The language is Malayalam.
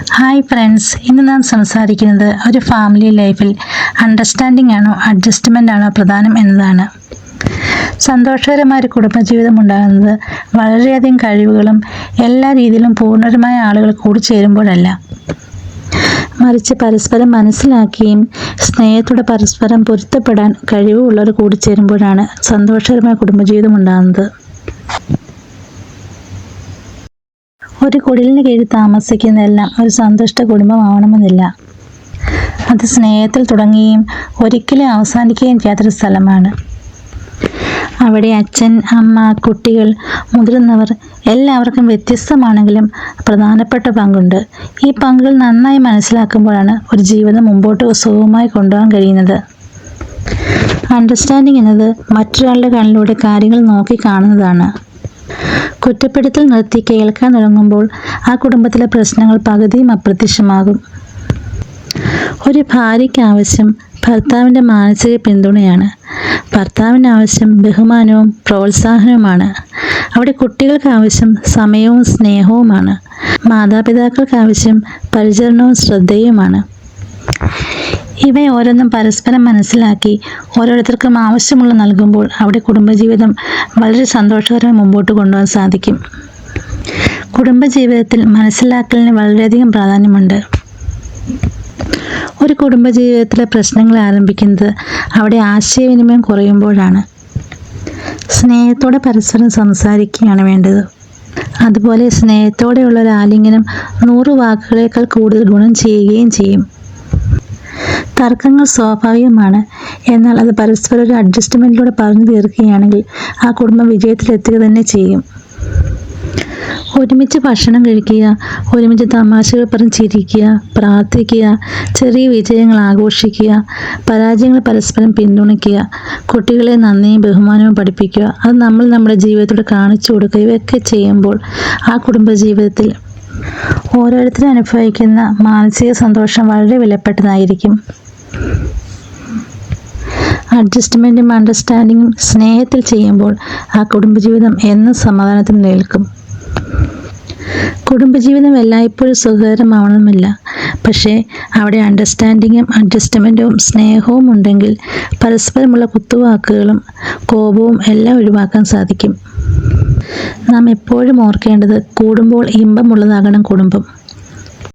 ഹായ് ഫ്രണ്ട്സ്, ഇന്ന് നാം സംസാരിക്കുന്നത് ഒരു ഫാമിലി ലൈഫിൽ അണ്ടർസ്റ്റാൻഡിംഗ് ആണോ അഡ്ജസ്റ്റ്മെൻ്റ് ആണോ പ്രധാനം എന്നതാണ്. സന്തോഷകരമായ ഒരു കുടുംബജീവിതം ഉണ്ടാകുന്നത് വളരെയധികം കഴിവുകളും എല്ലാ രീതിയിലും പൂർണ്ണരുമായ ആളുകൾ കൂടിച്ചേരുമ്പോഴല്ല, മറിച്ച് പരസ്പരം മനസ്സിലാക്കിയും സ്നേഹത്തോടെ പരസ്പരം പൊരുത്തപ്പെടാൻ കഴിവുള്ളവർ കൂടിച്ചേരുമ്പോഴാണ് സന്തോഷകരമായ കുടുംബജീവിതം ഉണ്ടാകുന്നത്. ഒരു കുടിലിന് കീഴിൽ താമസിക്കുന്നതെല്ലാം ഒരു സന്തുഷ്ട കുടുംബമാവണമെന്നില്ല. അത് സ്നേഹത്തിൽ തുടങ്ങുകയും ഒരിക്കലും അവസാനിക്കുകയും ചെയ്യാത്തൊരു സ്ഥലമാണ്. അവിടെ അച്ഛൻ, അമ്മ, കുട്ടികൾ, മുതിർന്നവർ എല്ലാവർക്കും വ്യത്യസ്തമാണെങ്കിലും പ്രധാനപ്പെട്ട പങ്കുണ്ട്. ഈ പങ്കുകൾ നന്നായി മനസ്സിലാക്കുമ്പോഴാണ് ഒരു ജീവിതം മുമ്പോട്ട് സുഗമമായി കൊണ്ടുപോകാൻ കഴിയുന്നത്. അണ്ടർസ്റ്റാൻഡിംഗ് എന്നത് മറ്റൊരാളുടെ കണ്ണിലൂടെ കാര്യങ്ങൾ നോക്കി കാണുന്നതാണ്. കുറ്റപ്പെടുത്തൽ നിർത്തി കേൾക്കാൻ തുടങ്ങുമ്പോൾ ആ കുടുംബത്തിലെ പ്രശ്നങ്ങൾ പകുതിയും അപ്രത്യക്ഷമാകും. ഒരു ഭാര്യയ്ക്ക് ആവശ്യം ഭർത്താവിൻ്റെ മാനസിക പിന്തുണയാണ്. ഭർത്താവിൻ്റെ ആവശ്യം ബഹുമാനവും പ്രോത്സാഹനവുമാണ്. അവിടെ കുട്ടികൾക്ക് ആവശ്യം സമയവും സ്നേഹവുമാണ്. മാതാപിതാക്കൾക്ക് ആവശ്യം പരിചരണവും ശ്രദ്ധയുമാണ്. ഇവയെ ഓരോന്നും പരസ്പരം മനസ്സിലാക്കി ഓരോരുത്തർക്കും ആവശ്യമുള്ള നൽകുമ്പോൾ അവിടെ കുടുംബജീവിതം വളരെ സന്തോഷകരമായി മുമ്പോട്ട് കൊണ്ടുപോകാൻ സാധിക്കും. കുടുംബജീവിതത്തിൽ മനസ്സിലാക്കലിന് വളരെയധികം പ്രാധാന്യമുണ്ട്. ഒരു കുടുംബജീവിതത്തിലെ പ്രശ്നങ്ങൾ ആരംഭിക്കുന്നത് അവിടെ ആശയവിനിമയം കുറയുമ്പോഴാണ്. സ്നേഹത്തോടെ പരസ്പരം സംസാരിക്കുകയാണ് വേണ്ടത്. അതുപോലെ സ്നേഹത്തോടെയുള്ള ഒരു ആലിംഗനം 100 വാക്കുകളേക്കാൾ കൂടുതൽ ഗുണം ചെയ്യുകയും ചെയ്യും. തർക്കങ്ങൾ സ്വാഭാവികമാണ്. എന്നാൽ അത് പരസ്പരം ഒരു അഡ്ജസ്റ്റ്മെൻറ്റിലൂടെ പറഞ്ഞു തീർക്കുകയാണെങ്കിൽ ആ കുടുംബം വിജയത്തിലെത്തുക തന്നെ ചെയ്യും. ഒരുമിച്ച് ഭക്ഷണം കഴിക്കുക, ഒരുമിച്ച് തമാശകൾ പറഞ്ഞ് ചിരിക്കുക, പ്രാർത്ഥിക്കുക, ചെറിയ വിജയങ്ങൾ ആഘോഷിക്കുക, പരാജയങ്ങൾ പരസ്പരം പിന്തുണയ്ക്കുക, കുട്ടികളെ നന്ദിയും ബഹുമാനവും പഠിപ്പിക്കുക, അത് നമ്മൾ നമ്മുടെ ജീവിതത്തോട് കാണിച്ചു കൊടുക്കുക. ഇവയൊക്കെ ചെയ്യുമ്പോൾ ആ കുടുംബജീവിതത്തിൽ ഓരോരുത്തരും അനുഭവിക്കുന്ന മാനസിക സന്തോഷം വളരെ വിലപ്പെട്ടതായിരിക്കും. അഡ്ജസ്റ്റ്മെൻറ്റും അണ്ടർസ്റ്റാൻഡിങ്ങും സ്നേഹത്തിൽ ചെയ്യുമ്പോൾ ആ കുടുംബജീവിതം എന്നും സമാധാനത്തിൽ നിൽക്കും. കുടുംബജീവിതം എല്ലായ്പ്പോഴും സുഖകരമാവണമെന്നില്ല. പക്ഷേ അവിടെ അണ്ടർസ്റ്റാൻഡിങ്ങും അഡ്ജസ്റ്റ്മെൻറ്റും സ്നേഹവും ഉണ്ടെങ്കിൽ പരസ്പരമുള്ള കുത്തുവാക്കുകളും കോപവും എല്ലാം ഒഴിവാക്കാൻ സാധിക്കും. നാം എപ്പോഴും ഓർക്കേണ്ടത് കൂടുമ്പോൾ ഇമ്പമുള്ളതാകണം കുടുംബം.